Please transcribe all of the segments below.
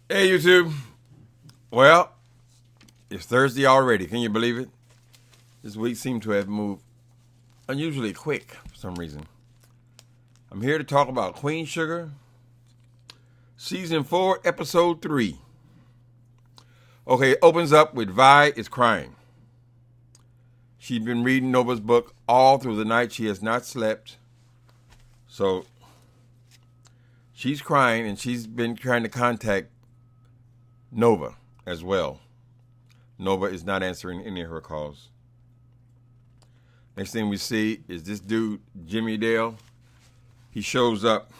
Hey, YouTube. Well, it's Thursday already. Can you believe it? This week seemed to have moved unusually quick for some reason. I'm here to talk about Queen Sugar, Season 4, Episode 3. Okay, it opens up with Vi is crying. She's been reading Nova's book all through the night. She has not slept. So she's crying, and she's been trying to contact Nova as well. Nova is not answering any of her calls. Next thing we see is this dude, Jimmy Dale. He shows up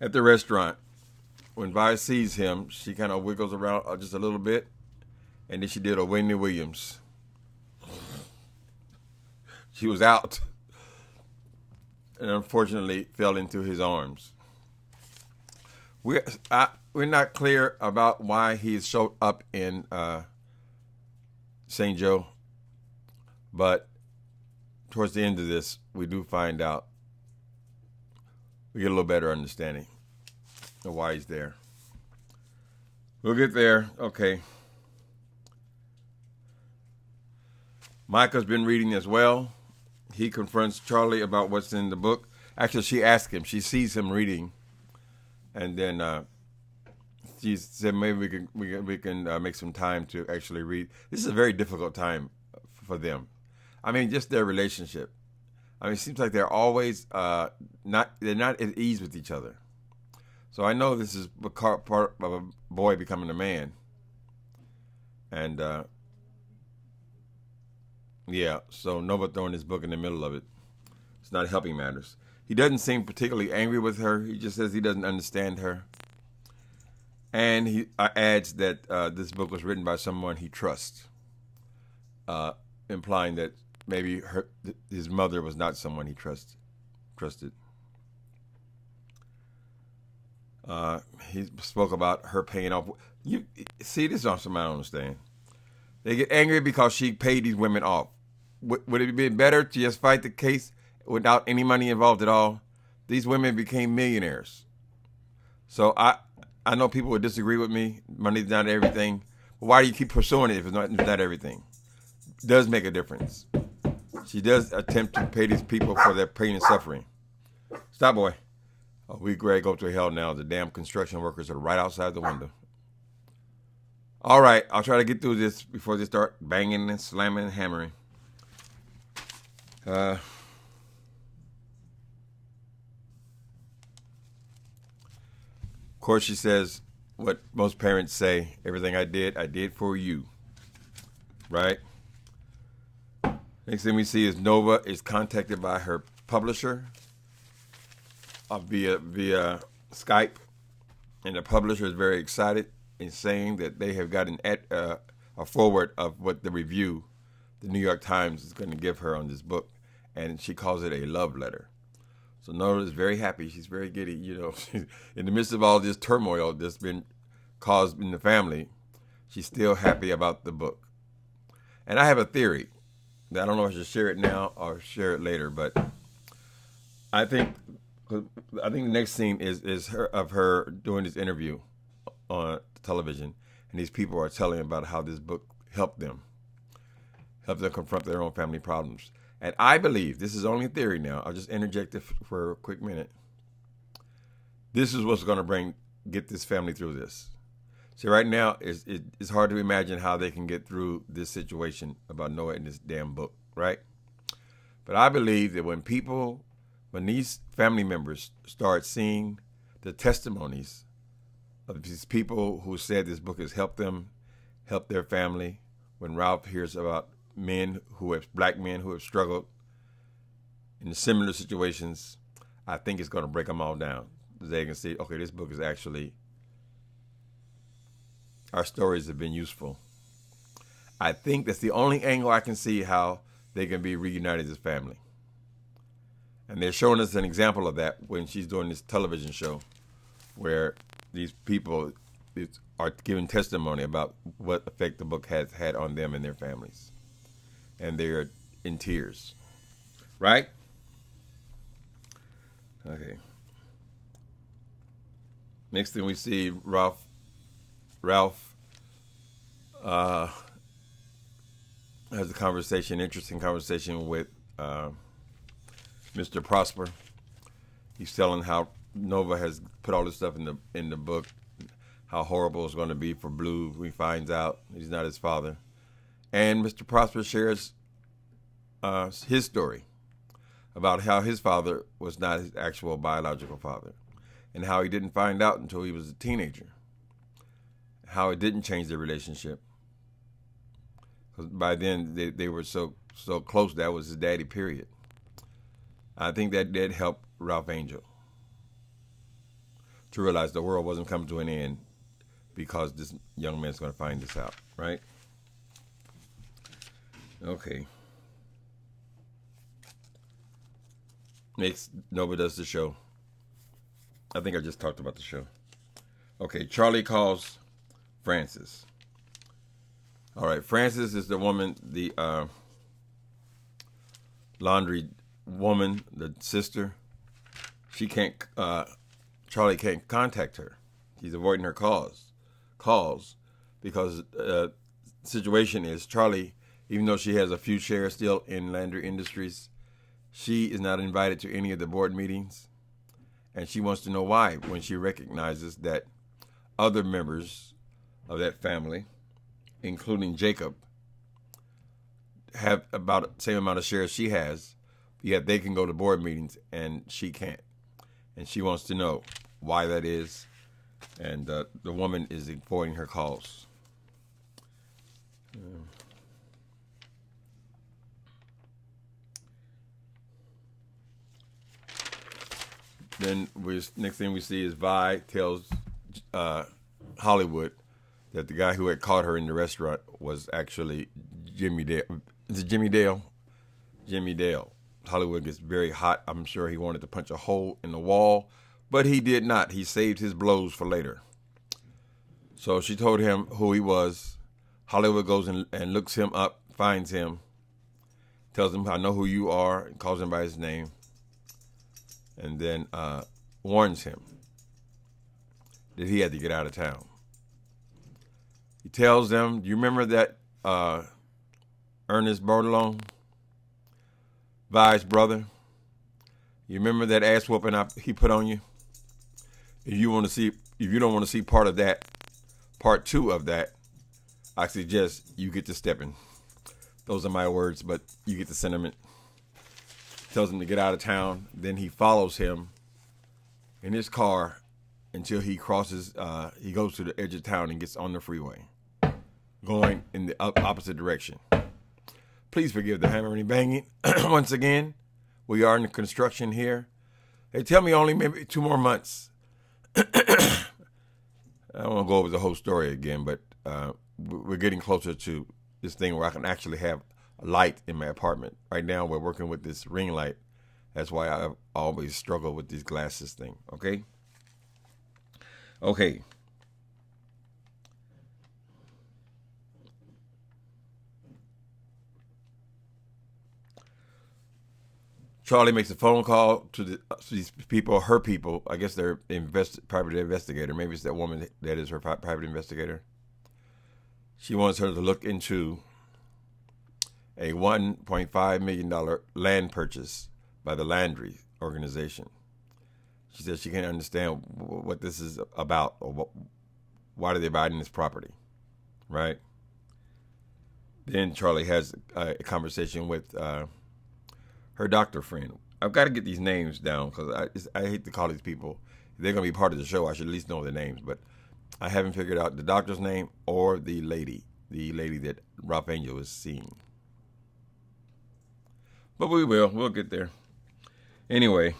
at the restaurant. When Vi sees him, she kind of wiggles around just a little bit, and then she did a Wendy Williams. She was out, and unfortunately fell into his arms. We're not clear about why he showed up in St. Joe, but towards the end of this, we do find out. We get a little better understanding of why he's there. We'll get there. Okay. Micah's been reading as well. He confronts Charlie about what's in the book. Actually, she asks him. She sees him reading, and then she said maybe we can make some time to actually read. This is a very difficult time for them. I mean, just their relationship. I mean, it seems like they're always not at ease with each other. So I know this is part of a boy becoming a man, and yeah. So Nova throwing his book in the middle of it. It's not helping matters. He doesn't seem particularly angry with her. He just says he doesn't understand her, and he adds that this book was written by someone he trusts, implying that maybe his mother was not someone he trusted. He spoke about her paying off. You see, this is something I don't understand. They get angry because she paid these women off. Would it be better to just fight the case without any money involved at all? These women became millionaires. So I know people would disagree with me. Money's not everything. But why do you keep pursuing it if it's not everything? It does make a difference. She does attempt to pay these people for their pain and suffering. Stop, boy. Oh, we ready to go to hell now. The damn construction workers are right outside the window. All right, I'll try to get through this before they start banging and slamming and hammering. Of course, she says what most parents say: everything I did for you. Right? Next thing we see is Nova is contacted by her publisher via Skype, and the publisher is very excited in saying that they have gotten a forward of what the review the New York Times is going to give her on this book, and she calls it a love letter. So Nova is very happy. She's very giddy. You know, in the midst of all this turmoil that's been caused in the family, she's still happy about the book. And I have a theory. I don't know if I should share it now or share it later, but I think the next scene is her doing this interview on television, and these people are telling about how this book helped them confront their own family problems. And I believe, this is only a theory now, I'll just interject it for a quick minute. This is what's going to get this family through this. See, right now, it's hard to imagine how they can get through this situation about Noah and this damn book, right? But I believe that when these family members start seeing the testimonies of these people who said this book has helped them, helped their family, when Ralph hears about black men who have struggled in similar situations, I think it's going to break them all down. They can see, okay, this book is actually, our stories have been useful. I think that's the only angle I can see how they can be reunited as family. And they're showing us an example of that when she's doing this television show where these people are giving testimony about what effect the book has had on them and their families. And they're in tears. Right? Okay. Next thing we see, Ralph Ralph has a conversation, interesting conversation with Mr. Prosper. He's telling how Nova has put all this stuff in the book, how horrible it's going to be for Blue when he finds out he's not his father. And Mr. Prosper shares his story about how his father was not his actual biological father, and how he didn't find out until he was a teenager, how it didn't change their relationship. Because by then, they were so close, that was his daddy, period. I think that did help Ralph Angel to realize the world wasn't coming to an end because this young man's going to find this out, right? Okay. Next, Nova does the show. I think I just talked about the show. Okay, Charlie calls Frances. All right, Frances is the woman, the Landry woman, the sister. She can't, Charlie can't contact her. He's avoiding her calls because the situation is Charlie, even though she has a few shares still in Landry Industries, she is not invited to any of the board meetings. And she wants to know why when she recognizes that other members of that family, including Jacob, have about the same amount of shares she has, yet they can go to board meetings and she can't. And she wants to know why that is. And the woman is avoiding her calls. Then next thing we see is Vi tells Hollywood that the guy who had caught her in the restaurant was actually Jimmy Dale. Is it Jimmy Dale? Jimmy Dale. Hollywood gets very hot. I'm sure he wanted to punch a hole in the wall, but he did not. He saved his blows for later. So she told him who he was. Hollywood goes and looks him up, finds him, tells him, I know who you are, and calls him by his name, and then warns him that he had to get out of town. He tells them, do you remember that Ernest Bordelon, Vi's brother? You remember that ass whooping he put on you? If you don't want to see part of that, part 2 of that, I suggest you get to stepping. Those are my words, but you get the sentiment. Tells him to get out of town. Then he follows him in his car until he crosses, he goes to the edge of town and gets on the freeway, going in the opposite direction. Please forgive the hammering and banging. Once again, we are in the construction here. They tell me only maybe 2 more months. I don't want to go over the whole story again, but we're getting closer to this thing where I can actually have a light in my apartment. Right now, we're working with this ring light. That's why I always struggle with these glasses thing, okay? Okay. Charlie makes a phone call to these people, her people. I guess they're private investigator. Maybe it's that woman that is her private investigator. She wants her to look into a $1.5 million land purchase by the Landry organization. She says she can't understand what this is about, or why are they buying this property, right? Then Charlie has a conversation with her doctor friend. I've got to get these names down because I hate to call these people. If they're going to be part of the show, I should at least know their names. But I haven't figured out the doctor's name or the lady that Ralph Angel is seeing. But we will. We'll get there. Anyway,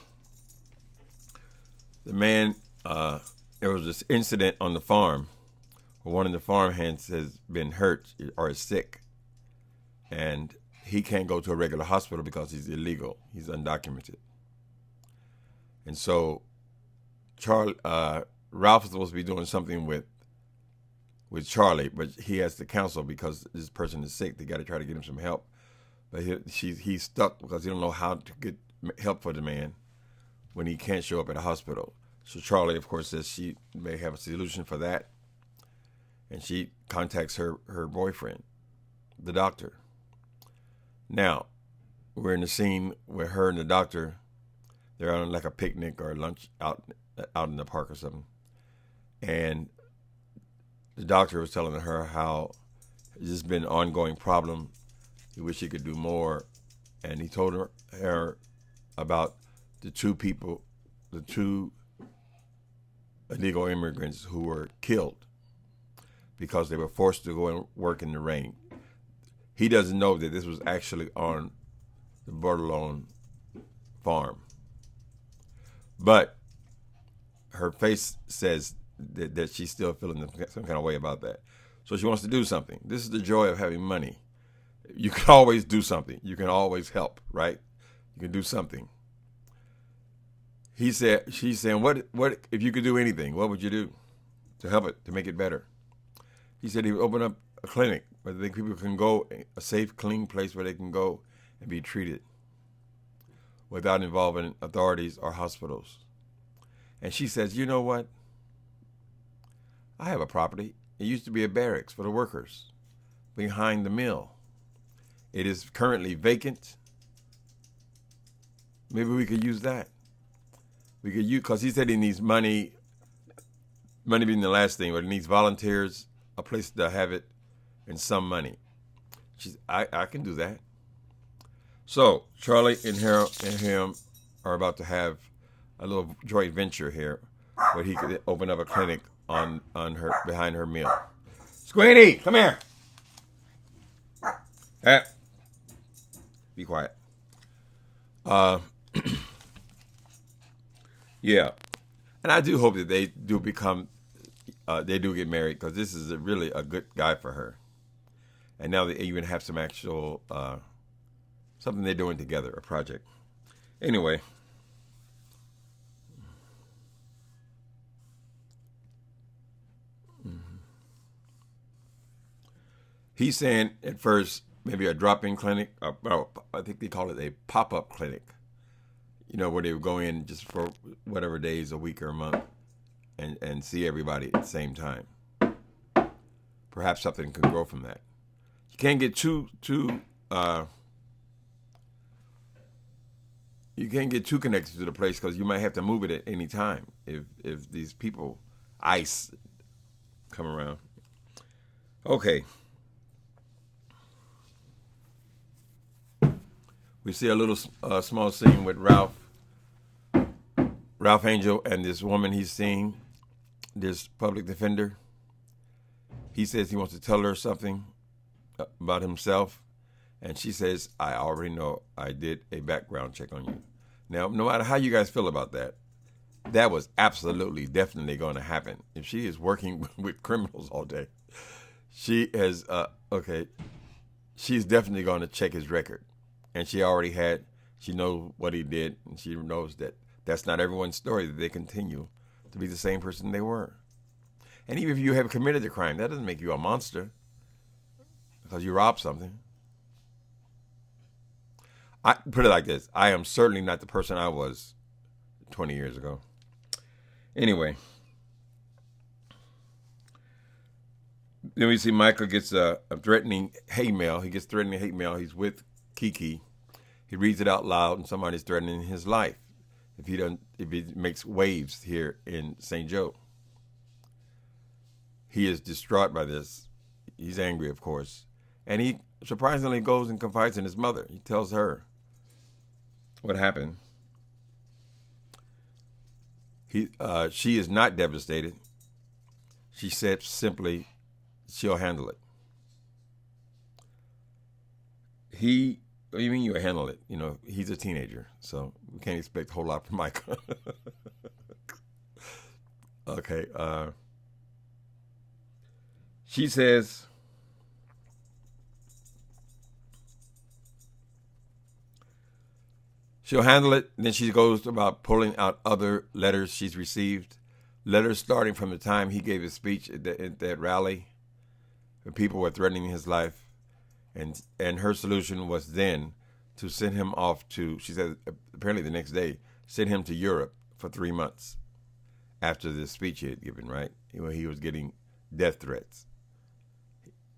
the man, there was this incident on the farm where one of the farm hands has been hurt or is sick. And he can't go to a regular hospital because he's illegal. He's undocumented. And so Ralph is supposed to be doing something with Charlie, but he has to cancel because this person is sick. They got to try to get him some help. But he's stuck because he don't know how to get help for the man when he can't show up at a hospital. So Charlie, of course, says she may have a solution for that. and she contacts her boyfriend, the doctor. Now, we're in the scene where her and the doctor, they're on like a picnic or lunch out in the park or something. And the doctor was telling her how this has been an ongoing problem. He wished he could do more. And he told her about the two illegal immigrants who were killed because they were forced to go and work in the rain. He doesn't know that this was actually on the Bordelon farm. But her face says that she's still feeling some kind of way about that. So she wants to do something. This is the joy of having money. You can always do something. You can always help, right? You can do something. She's saying, what if you could do anything, what would you do to help it, to make it better? He said he would open up a clinic where people can go, a safe, clean place where they can go and be treated without involving authorities or hospitals. And she says, you know what? I have a property. It used to be a barracks for the workers behind the mill. It is currently vacant. Maybe we could use that. We could use, because he said he needs money being the last thing, but he needs volunteers, a place to have it, and some money. I can do that. So Charlie and him are about to have a little joint venture here, where he could open up a clinic on her behind her mill. Squeenie, come here. Be quiet. Yeah, and I do hope that they do get married, because this is really a good guy for her. And now they even have some actual something they're doing together, a project. Anyway. He's saying at first maybe a drop-in clinic. I think they call it a pop-up clinic. You know, where they would go in just for whatever days, a week or a month, and see everybody at the same time. Perhaps something could grow from that. You can't get too connected to the place, because you might have to move it at any time if these people, ICE, come around. Okay. We see a little small scene with Ralph Angel and this woman he's seeing, this public defender. He says he wants to tell her something about himself, and she says, I already know. I did a background check on you. Now, no matter how you guys feel about that, that was absolutely, definitely going to happen. If she is working with criminals all day, she has, she's definitely going to check his record. And she knows what he did, and she knows that that's not everyone's story, that they continue to be the same person they were. And even if you have committed a crime, that doesn't make you a monster because you robbed something. I put it like this. I am certainly not the person I was 20 years ago. Anyway. Then we see Michael gets a threatening hate mail. He gets threatening hate mail. He's with Kiki. He reads it out loud, and somebody's threatening his life if he makes waves here in St. Joe. He is distraught by this. He's angry, of course, and he surprisingly goes and confides in his mother. He tells her what happened. She is not devastated. She said simply, she'll handle it. What do you mean you'll handle it? You know, he's a teenager, so we can't expect a whole lot from Mike. Okay. She says, she'll handle it. And then she goes about pulling out other letters she's received. Letters starting from the time he gave his speech at that rally, when people were threatening his life. And her solution was then to send him off to, she said, apparently the next day, send him to Europe for 3 months after the speech he had given, right? He was getting death threats.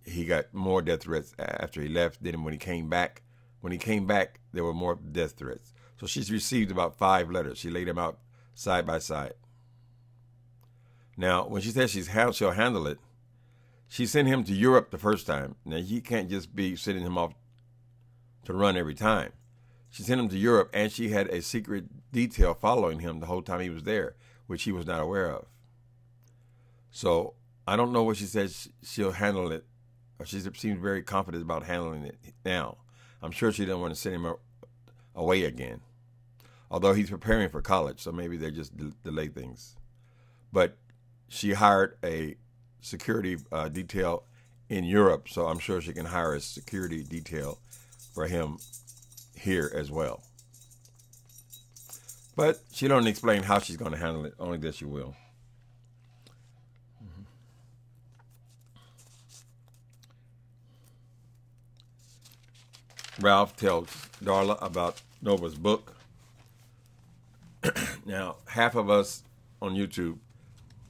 he got more death threats after he left. Then when he came back, there were more death threats. So she's received about 5 letters. She laid them out side by side. Now, when she says she'll handle it, she sent him to Europe the first time. Now, he can't just be sending him off to run every time. She sent him to Europe, and she had a secret detail following him the whole time he was there, which he was not aware of. So I don't know what she says she'll handle it. She seems very confident about handling it now. I'm sure she doesn't want to send him away again. Although he's preparing for college, so maybe they just delay things. But she hired a security detail in Europe, so I'm sure she can hire a security detail for him here as well. But she don't explain how she's going to handle it, only that she will. Ralph tells Darla about Nova's book. Now, half of us on YouTube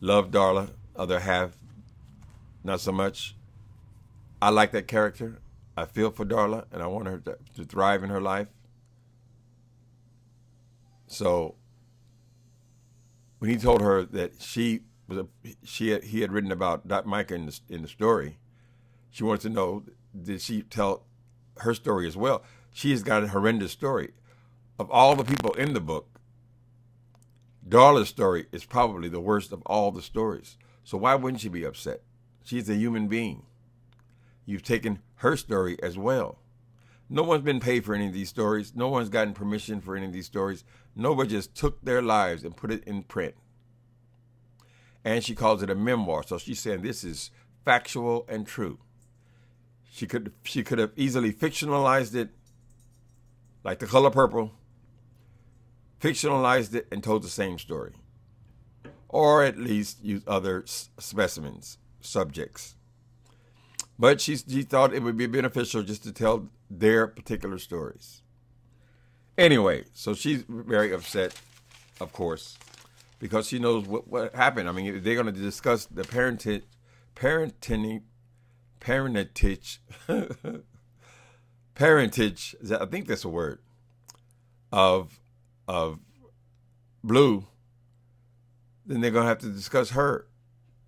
love Darla, other half not so much. I like that character. I feel for Darla, and I want her to thrive in her life. So when he told her that he had written about Dot Micah in the story, she wants to know, did she tell her story as well? She has got a horrendous story. Of all the people in the book, Darla's story is probably the worst of all the stories. So why wouldn't she be upset? She's a human being. You've taken her story as well. No one's been paid for any of these stories. No one's gotten permission for any of these stories. Nobody just took their lives and put it in print. And she calls it a memoir. So she's saying this is factual and true. She could have easily fictionalized it, like The Color Purple, fictionalized it and told the same story. Or at least use other specimens, subjects. But she thought it would be beneficial just to tell their particular stories. Anyway, so she's very upset, of course, because she knows what happened. I mean, they're going to discuss the parentage, I think that's a word, of Blue. Then they're going to have to discuss her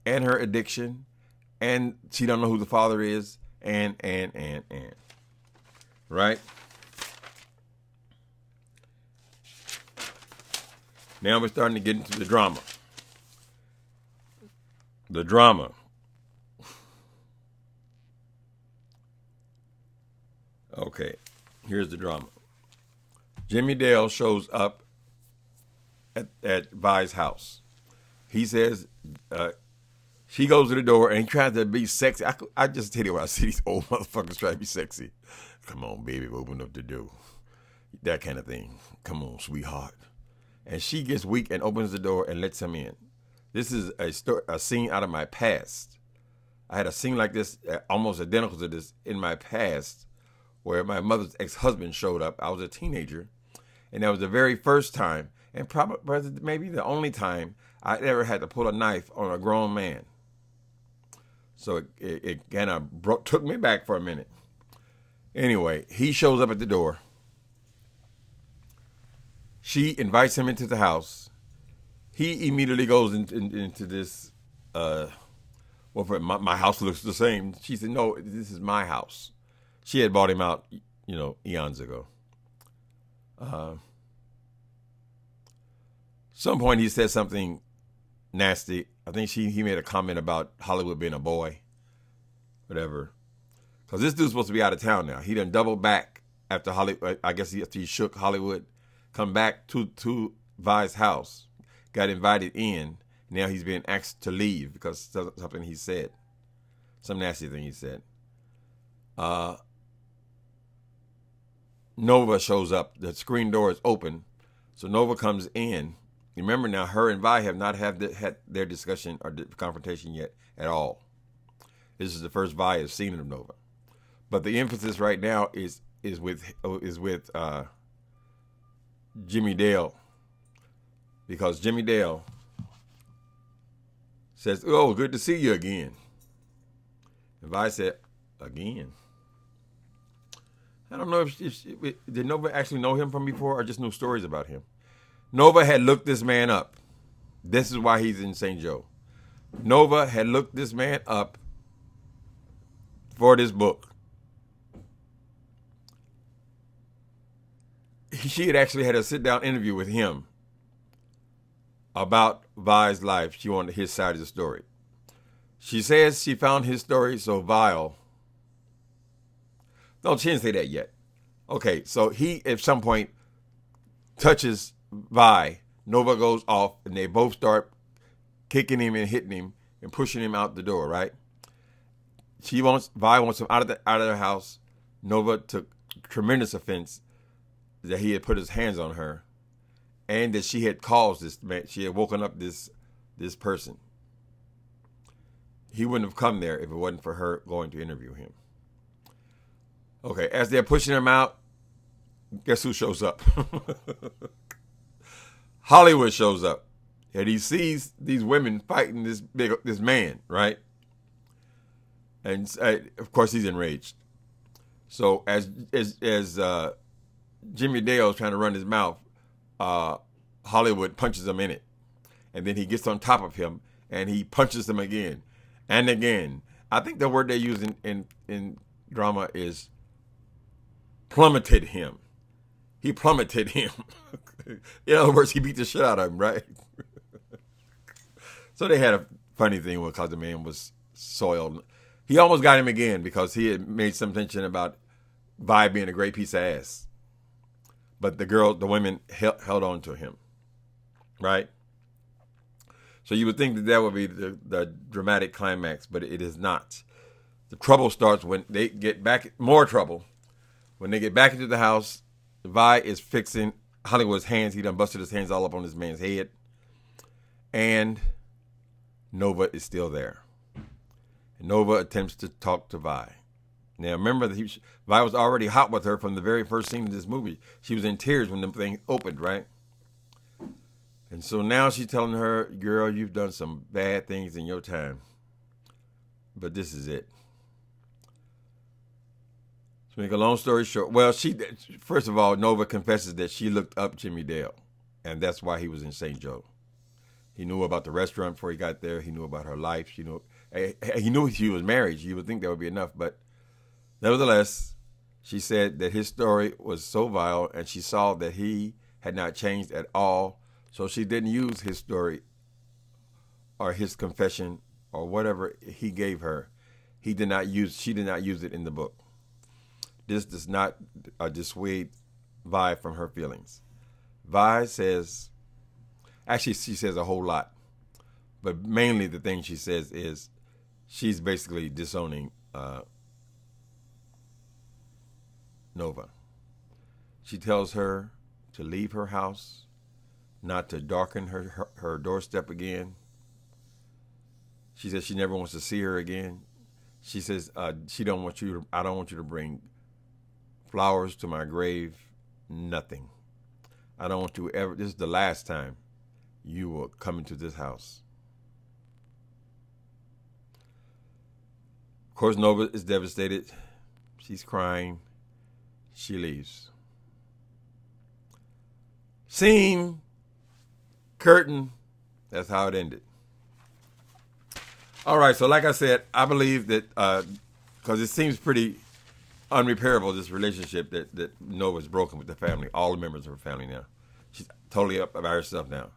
and her addiction, and she don't know who the father is, and. Right? Now we're starting to get into the drama. The drama. Okay, here's the drama. Jimmy Dale shows up at Vi's house. He says, she goes to the door and he tries to be sexy. I just tell you what, I see these old motherfuckers try to be sexy. Come on, baby, open up the door. That kind of thing. Come on, sweetheart. And she gets weak and opens the door and lets him in. This is a scene out of my past. I had a scene like this, almost identical to this, in my past, where my mother's ex-husband showed up. I was a teenager, and that was the very first time, and probably maybe the only time I ever had to pull a knife on a grown man. So it kind of took me back for a minute. Anyway, he shows up at the door. She invites him into the house. He immediately goes into this, my house looks the same. She said, no, this is my house. She had bought him out, eons ago. Some point he said something nasty. I think he made a comment about Hollywood being a boy, whatever. Because this dude's supposed to be out of town now. He done doubled back after Hollywood. I guess after he shook Hollywood, come back to Vi's house, got invited in. Now he's being asked to leave because of something he said, some nasty thing he said. Nova shows up. The screen door is open, so Nova comes in. Remember now, her and Vi have not had their discussion or confrontation yet at all. This is the first Vi has seen of Nova, but the emphasis right now is with Jimmy Dale, because Jimmy Dale says, "Oh, good to see you again." And Vi said, again. I don't know if did Nova actually know him from before or just knew stories about him. Nova had looked this man up. This is why he's in St. Joe. Nova had looked this man up for this book. She had actually had a sit-down interview with him about Vi's life. She wanted his side of the story. She says she found his story so vile. No, she didn't say that yet. Okay, so he, at some point, touches Vi. Nova goes off, and they both start kicking him and hitting him and pushing him out the door, right? Vi wants him out of the house. Nova took tremendous offense that he had put his hands on her and that she had caused this man. She had woken up this person. He wouldn't have come there if it wasn't for her going to interview him. Okay, as they're pushing him out, guess who shows up? Hollywood shows up, and he sees these women fighting this man, right? And of course he's enraged. So as Jimmy Dale's trying to run his mouth, Hollywood punches him in it, and then he gets on top of him and he punches him again and again. I think the word they use in drama is plummeted him. He plummeted him. In other words, he beat the shit out of him, right? So they had a funny thing because the man was soiled. He almost got him again because he had made some mention about Vi being a great piece of ass. But the women held on to him, right? So you would think that would be the dramatic climax, but it is not. The trouble starts when they get back, more trouble. When they get back into the house, Vi is fixing Hollywood's hands. He done busted his hands all up on this man's head. And Nova is still there. And Nova attempts to talk to Vi. Now, remember, that Vi was already hot with her from the very first scene of this movie. She was in tears when the thing opened, right? And so now she's telling her, girl, you've done some bad things in your time. But this is it. To make a long story short, well, first of all, Nova confesses that she looked up Jimmy Dale, and that's why he was in St. Joe. He knew about the restaurant before he got there. He knew about her life. He knew she was married. You would think that would be enough, but nevertheless, she said that his story was so vile, and she saw that he had not changed at all, so she didn't use his story or his confession or whatever he gave her. She did not use it in the book. This does not dissuade Vi from her feelings. Vi says, actually she says a whole lot, but mainly the thing she says is she's basically disowning Nova. She tells her to leave her house, not to darken her doorstep again. She says she never wants to see her again. She says I don't want you to bring flowers to my grave, nothing. I don't want you ever, this is the last time you will come into this house. Of course, Nova is devastated. She's crying. She leaves. Scene, curtain, that's how it ended. All right, so like I said, I believe that, because it seems pretty unrepairable, this relationship that Nova's broken with the family, all the members of her family now. She's totally up by herself now.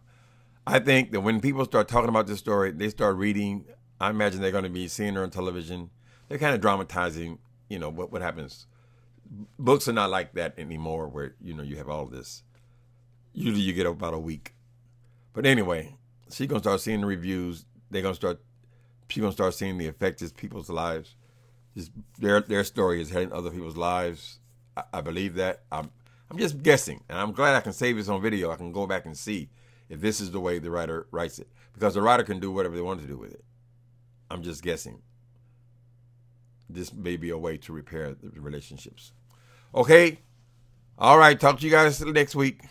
I think that when people start talking about this story, they start reading. I imagine they're going to be seeing her on television. They're kind of dramatizing, what happens. Books are not like that anymore where, you have all this. Usually you get about a week. But anyway, she's going to start seeing the reviews. She's going to start seeing the effect of people's lives. Their story is heading other people's lives. I believe that. I'm just guessing, and I'm glad I can save this on video. I can go back and see if this is the way the writer writes it, because the writer can do whatever they want to do with it. I'm just guessing. This may be a way to repair the relationships. Okay. All right. Talk to you guys next week.